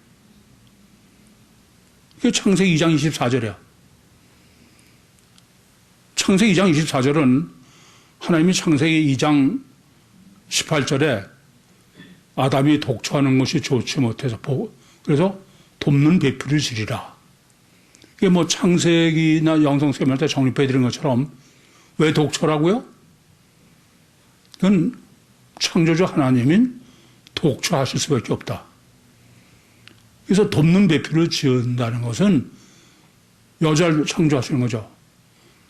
Speaker 1: 그게 창세기 2장 24절이야. 창세기 2장 24절은 하나님이 창세기 2장 18절에 아담이 독초하는 것이 좋지 못해서 그래서 돕는 배필을 지리라. 이게 뭐 창세기나 영성세미할 때 정립해 드린 것처럼 왜 독초라고요? 그건 창조주 하나님인 독초하실 수밖에 없다. 그래서 돕는 배필을 지은다는 것은 여자를 창조하시는 거죠.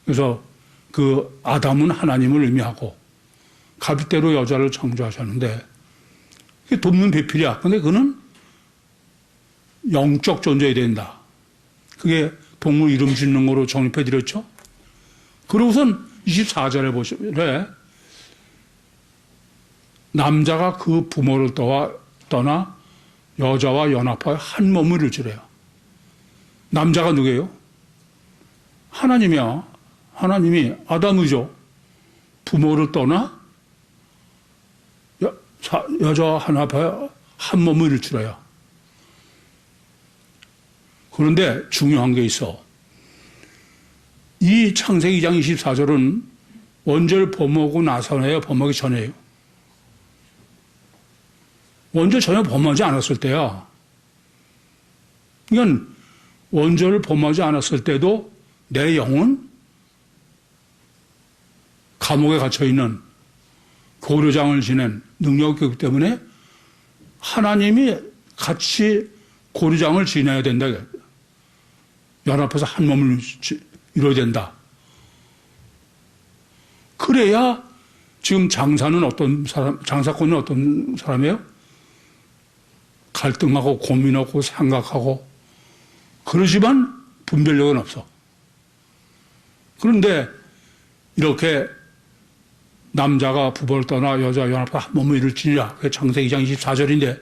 Speaker 1: 그래서 그 아담은 하나님을 의미하고 가비대로 여자를 창조하셨는데 그게 돕는 배필이야. 근데 그는 영적 존재가 된다. 그게 동물 이름 짓는 거로 정립해 드렸죠. 그러고선 24절에 보시면 남자가 그 부모를 떠나 여자와 연합하여 한 몸을 이루지래요. 남자가 누구예요? 하나님이야. 하나님이 아담이죠. 부모를 떠나 여자와 연합하여 한 몸을 이루지래요. 그런데 중요한 게 있어. 이 창세기 2장 24절은 원죄를 범하고 나서예요? 범하기 전에요? 원죄를 전혀 범하지 않았을 때야. 그러니까 원죄를 범하지 않았을 때도 내 영은 감옥에 갇혀있는 고려장을 지낸 능력이 있기 때문에 하나님이 같이 고려장을 지내야 된다. 연합해서 한 몸을 이루어야 된다. 그래야 지금 장사는 어떤 사람, 장사꾼은 어떤 사람이에요? 갈등하고 고민하고 생각하고 그러지만 분별력은 없어. 그런데 이렇게 남자가 부부를 떠나 여자 연합해서 한 몸을 이룰지니라. 그게 창세기 2장 24절인데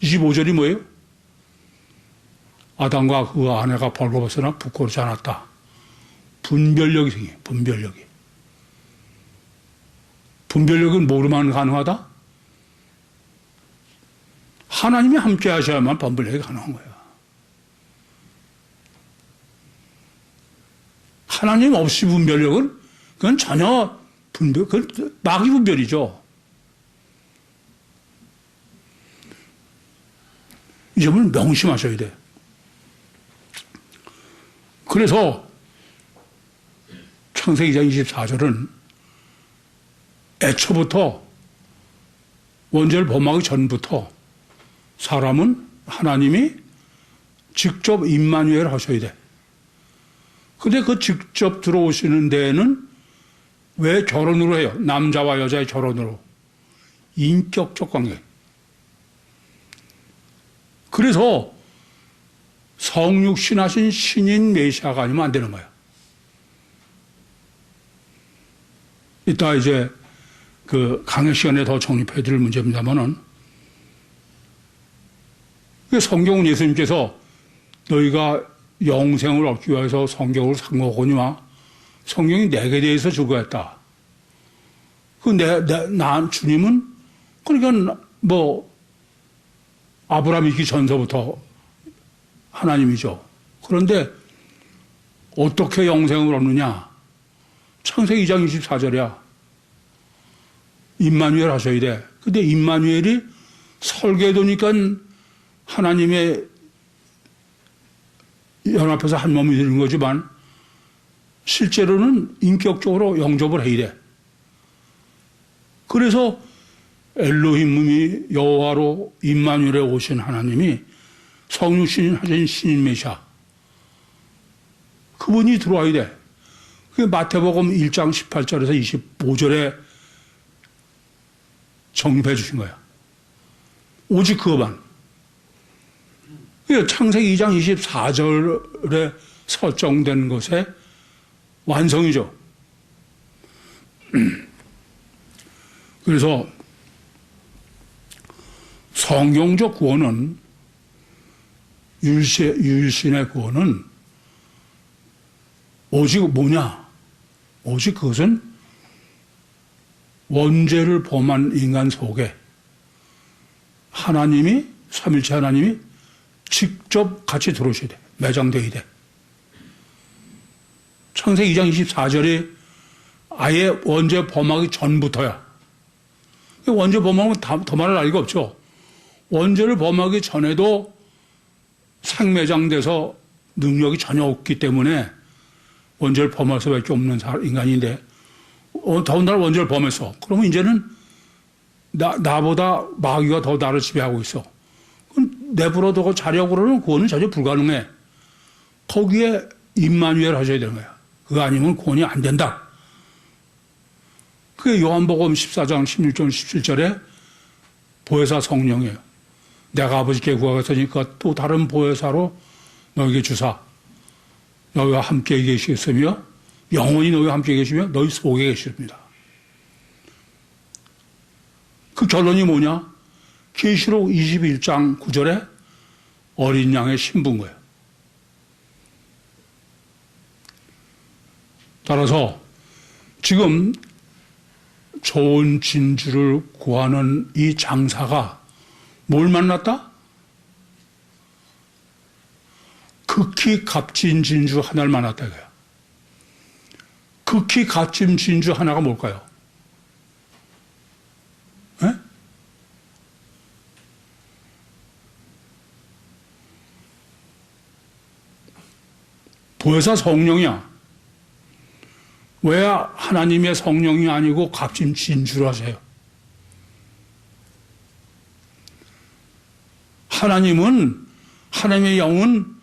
Speaker 1: 25절이 뭐예요? 아담과 그 아내가 벌거벗으나 부끄럽지 않았다. 분별력이 생겨요. 분별력이. 분별력은 뭐로만 가능하다? 하나님이 함께 하셔야만 분별력이 가능한 거예요. 하나님 없이 분별력은 그건 전혀 그건 마귀 분별이죠. 이 점을 명심하셔야 돼. 그래서 창세기 2장 24절은 애초부터 원죄를 범하기 전부터 사람은 하나님이 직접 임마누엘 하셔야 돼. 근데 그 직접 들어오시는 데에는 왜 결혼으로 해요? 남자와 여자의 결혼으로. 인격적 관계. 그래서 성육신하신 신인 메시아가 아니면 안 되는 거야. 이따 이제 그 강의 시간에 더 정립해 드릴 문제입니다만은 성경은 예수님께서 너희가 영생을 얻기 위해서 성경을 산 거거니와 성경이 내게 대해서 주고했다. 나 주님은 그러니까 뭐 아브라함 있기 전서부터 하나님이죠. 그런데 어떻게 영생을 얻느냐? 창세기 2장 24절이야. 임마누엘 하셔야 돼. 근데 임마누엘이 설계도니까 하나님의 연합해서 한 몸이 되는 거지만 실제로는 인격적으로 영접을 해야 돼. 그래서 엘로힘이 여호와로 임마누엘에 오신 하나님이 성육신인 하신 신인 메시아 그분이 들어와야 돼. 그게 마태복음 1장 18절에서 25절에 정립해 주신 거야. 오직 그것만. 창세기 2장 24절에 설정된 것의 완성이죠. 그래서 성경적 구원은 유일신의 구원은 오직 뭐냐? 오직 그것은 원죄를 범한 인간 속에 하나님이 삼일체 하나님이 직접 같이 들어오셔야 돼. 매장되어야 돼. 창세기 2장 24절에 아예 원죄 범하기 전부터야. 원죄 범하면 더 말할 나위가 없죠. 원죄를 범하기 전에도 상매장돼서 능력이 전혀 없기 때문에 원죄를 범할 수밖에 없는 인간인데 더군다나 원죄를 범했어. 그러면 이제는 나보다 마귀가 더 나를 지배하고 있어. 내버려두고 자려고 그러면 그거는 전혀 불가능해. 거기에 임마누엘 하셔야 되는 거야. 그거 아니면 구원이 안 된다. 그게 요한복음 14장 16절 17절에 보혜사 성령이에요. 내가 아버지께 구하겠으니까 또 다른 보혜사로 너에게 주사 너희와 함께 계시겠으며 영원히 너희와 함께 계시며 너희 속에 계십니다. 그 결론이 뭐냐? 계시록 21장 9절에 어린 양의 신부인 거예요. 따라서 지금 좋은 진주를 구하는 이 장사가 뭘 만났다? 극히 값진 진주 하나를 만났다 이거야. 극히 값진 진주 하나가 뭘까요? 에? 보혜사 성령이야. 왜 하나님의 성령이 아니고 값진 진주를 하세요? 하나님의 영은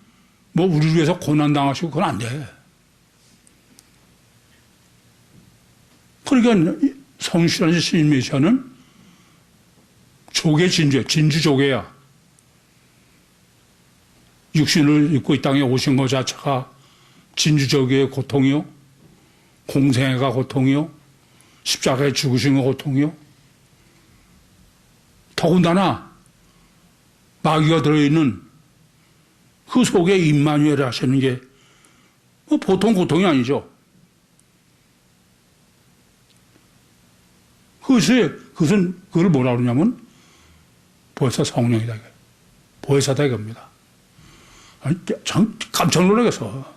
Speaker 1: 뭐 우리를 위해서 고난당하시고 그건 안 돼. 그러니까 성실한 시인 메시아는 조개 진주 조개야. 육신을 입고 이 땅에 오신 것 자체가 진주 조개의 고통이요. 공생애가 고통이요. 십자가에 죽으신 거 고통이요. 더군다나 마귀가 들어있는 그 속에 임마누엘 하시는 게 뭐 보통 고통이 아니죠. 그것을 뭐라 그러냐면 보혜사 성령이다. 보혜사다 이겁니다. 아니, 참 깜짝 놀라겠어.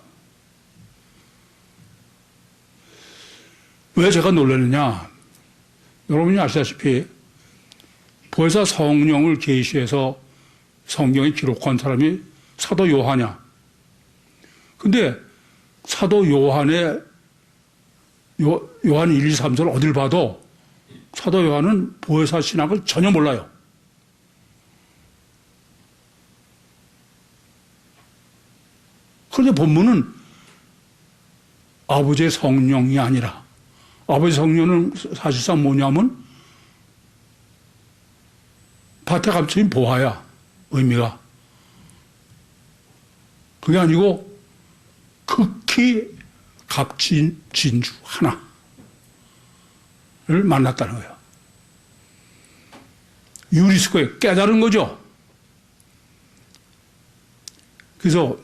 Speaker 1: 왜 제가 놀랐느냐? 여러분이 아시다시피 보혜사 성령을 계시해서 성경에 기록한 사람이 사도 요한이야. 근데 사도 요한의 요한 1, 2, 3절 어딜 봐도 사도 요한은 보혜사 신학을 전혀 몰라요. 그런데 본문은 아버지의 성령이 아니라 아버지 성령은 사실상 뭐냐면 밭에 감춰진 보화야. 의미가. 그게 아니고 극히 값진 진주 하나를 만났다는 거예요. 유리스코에 깨달은 거죠. 그래서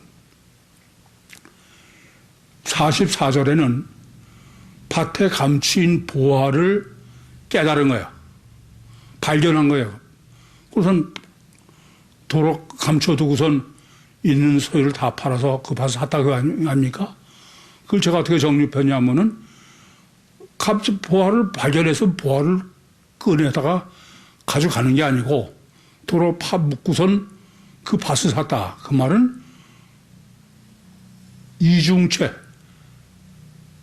Speaker 1: 44절에는 밭에 감추인 보화를 깨달은 거예요. 발견한 거예요. 그래서 도로 감춰두고선 있는 소유를 다 팔아서 그 밭을 샀다고 아닙니까? 그걸 제가 어떻게 정립했냐면은 보화를 발견해서 보화를 꺼내다가 가져가는 게 아니고 도로 파 묶고선 그 밭을 샀다. 그 말은 이중체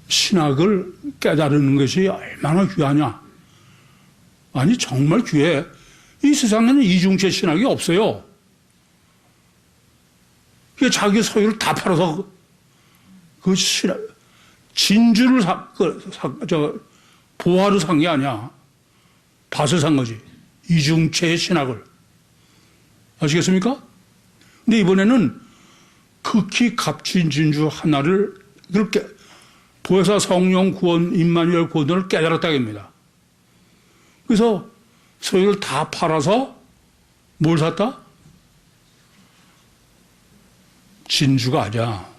Speaker 1: 신학을 깨달는 것이 얼마나 귀하냐. 아니 정말 귀해. 이 세상에는 이중체 신학이 없어요. 이게 자기 소유를 다 팔아서 그 진주를 보화를 산 게 아니야. 밭을 산 거지. 이중체의 신학을. 아시겠습니까? 근데 이번에는 극히 값진 진주 하나를 그렇게 보혜사 성령 구원, 임마누엘 구원을 깨달았다고 합니다. 그래서 소유를 다 팔아서 뭘 샀다? 진주가 아니야.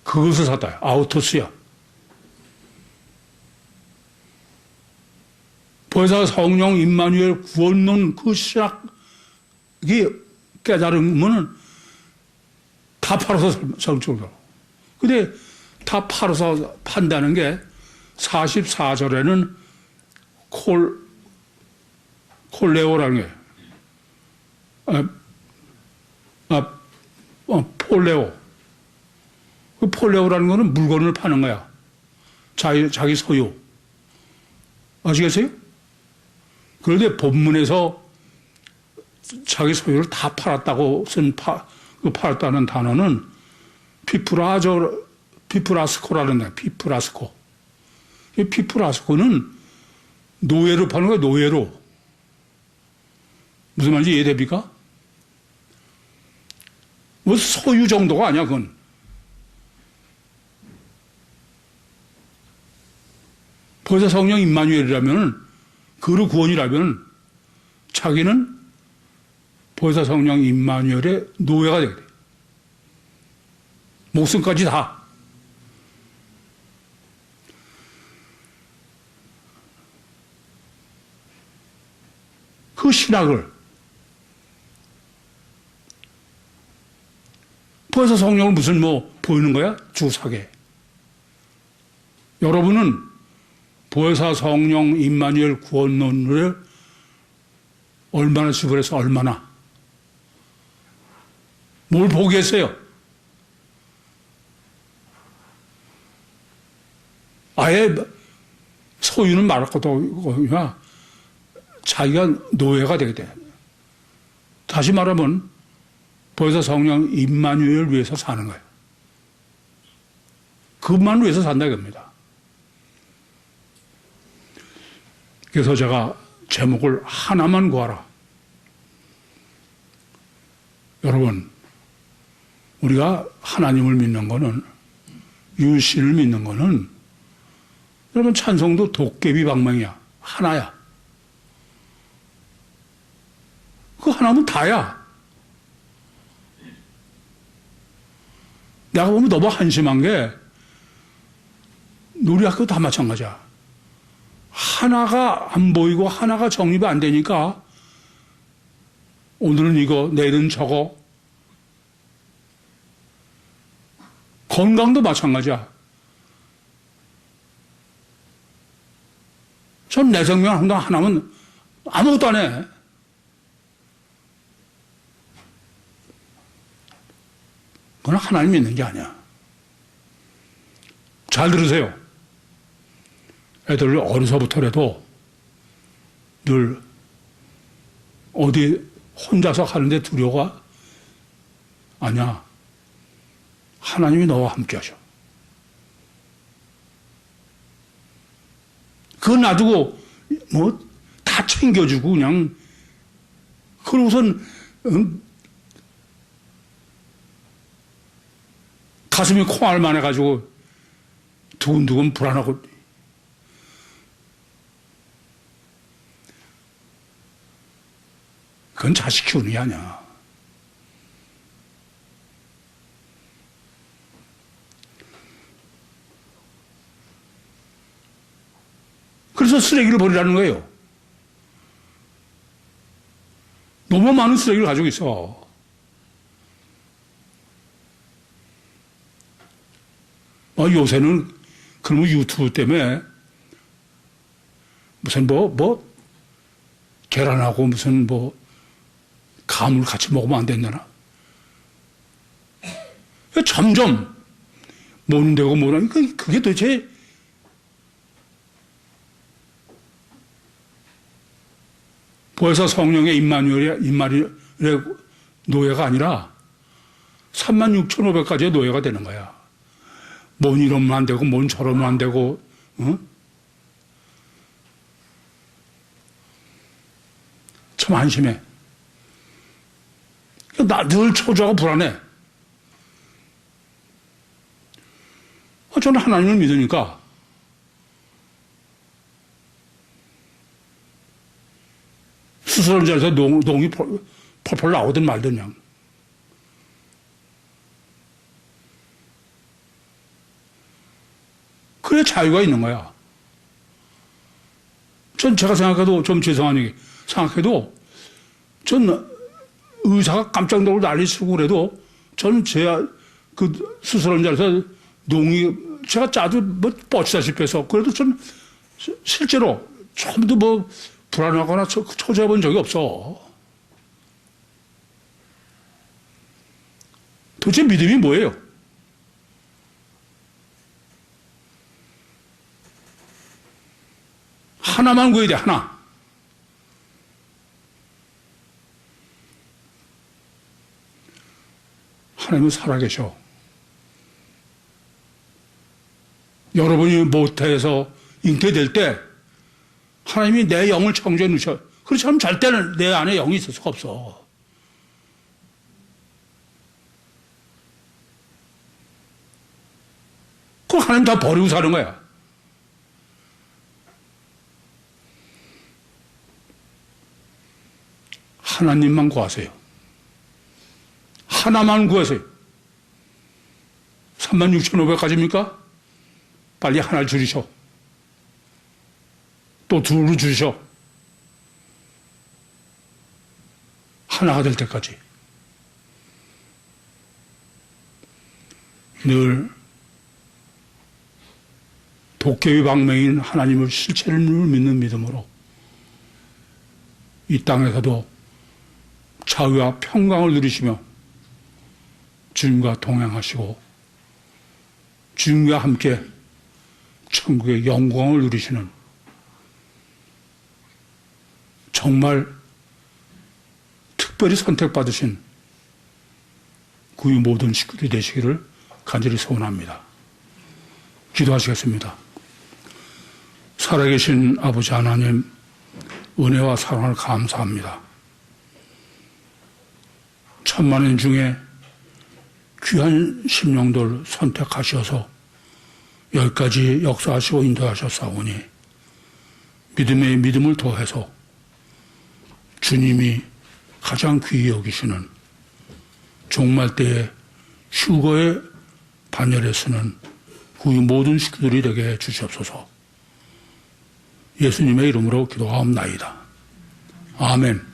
Speaker 1: 그것을 샀다. 아우토스야. 보혜사 성령 임마누엘 구원론 그 신학이 깨달으면 다 팔아서 설정으로. 근데 다 팔아서 판다는 게 44절에는 콜레오라는 게, 폴레오. 그 폴레오라는 거는 물건을 파는 거야. 자기 소유. 아시겠어요? 그런데 본문에서 자기 소유를 다 팔았다고 팔았다는 단어는 피프라스코라는 거야. 피프라스코. 이 피프라스코는 노예로 파는 거야, 노예로. 무슨 말인지 이해됩니까? 뭐 소유 정도가 아니야, 그건. 보혜사 성령 임마누엘이라면, 그루 구원이라면, 자기는 보혜사 성령 임마누엘의 노예가 되게 돼. 목숨까지 다. 그 신학을 보혜사 성령을 무슨 보이는 거야? 주사계. 여러분은 보혜사 성령 임마누엘 구원론을 얼마나 지불해서 얼마나 뭘 포기했어요? 아예 소유는 말할 것도 없고 자기가 노예가 되게 돼. 다시 말하면 보혜사 성령 임마누엘 위해서 사는 거예요. 그것만 위해서 산다 이겁니다. 그래서 제가 제목을 하나만 구하라. 여러분, 우리가 하나님을 믿는 거는, 유신을 믿는 거는, 여러분 찬송도 도깨비 방망이야. 하나야. 그 하나면 다야. 내가 보면 너무 한심한 게, 우리 학교 다 마찬가지야. 하나가 안 보이고 하나가 정립이 안 되니까 오늘은 이거, 내일은 저거. 건강도 마찬가지야. 전 내 생명 하나면 아무것도 안 해. 그건 하나님 믿는 게 아니야. 잘 들으세요. 애들 어려서부터라도 늘 어디 혼자서 가는데 두려워가? 아니야. 하나님이 너와 함께 하셔. 그거 놔두고 다 챙겨주고 그냥 그러고선 가슴이 콩알만 해가지고 두근두근 불안하고. 그건 자식 키우는 게 아니야. 그래서 쓰레기를 버리라는 거예요. 너무 많은 쓰레기를 가지고 있어. 요새는 그러면 유튜브 때문에 무슨 계란하고 무슨 감을 같이 먹으면 안 된다나? 점점 모는되고 뭐라니 그게 도대체 보혜사 성령의 임마누엘의 노예가 아니라 36,500가지의 노예가 되는 거야. 뭔 이러면 안 되고 뭔 저러면 안 되고. 참 안심해. 나 늘 초조하고 불안해. 저는 하나님을 믿으니까 수술한 자에서 농이 펄펄 나오든 말든 그냥. 그래 자유가 있는 거야. 전 제가 생각해도 좀 죄송한 얘기 생각해도 전 의사가 깜짝 놀고 난리 치고 그래도 저는 그 수술한 자리에서 제가 짜도 뭐 뻗치다시피 해서 그래도 좀 실제로 처음도 뭐 불안하거나 초조해 본 적이 없어. 도대체 믿음이 뭐예요? 하나만 구해야 돼, 하나. 하나님은 살아계셔. 여러분이 모태에서 잉태될 때 하나님이 내 영을 창조해 놓으셔. 그렇지 않으면 잘 때는 내 안에 영이 있을 수가 없어. 그걸 하나님 다 버리고 사는 거야. 하나님만 구하세요. 하나만 구하세요. 36,500가지입니까? 빨리 하나를 줄이셔. 또 둘을 줄이셔. 하나가 될 때까지. 늘 도깨비 방맹인 하나님을 실체를 믿는 믿음으로 이 땅에서도 자유와 평강을 누리시며 주님과 동행하시고 주님과 함께 천국의 영광을 누리시는 정말 특별히 선택받으신 구유 모든 식구들이 되시기를 간절히 소원합니다. 기도하시겠습니다. 살아계신 아버지 하나님, 은혜와 사랑을 감사합니다. 천만인 중에 귀한 심령들 선택하셔서 여기까지 역사하시고 인도하셨사오니 믿음에 믿음을 더해서 주님이 가장 귀히 여기시는 종말 때의 휴거의 반열에 서는 구유 모든 식구들이 되게 해 주시옵소서. 예수님의 이름으로 기도하옵나이다. 아멘.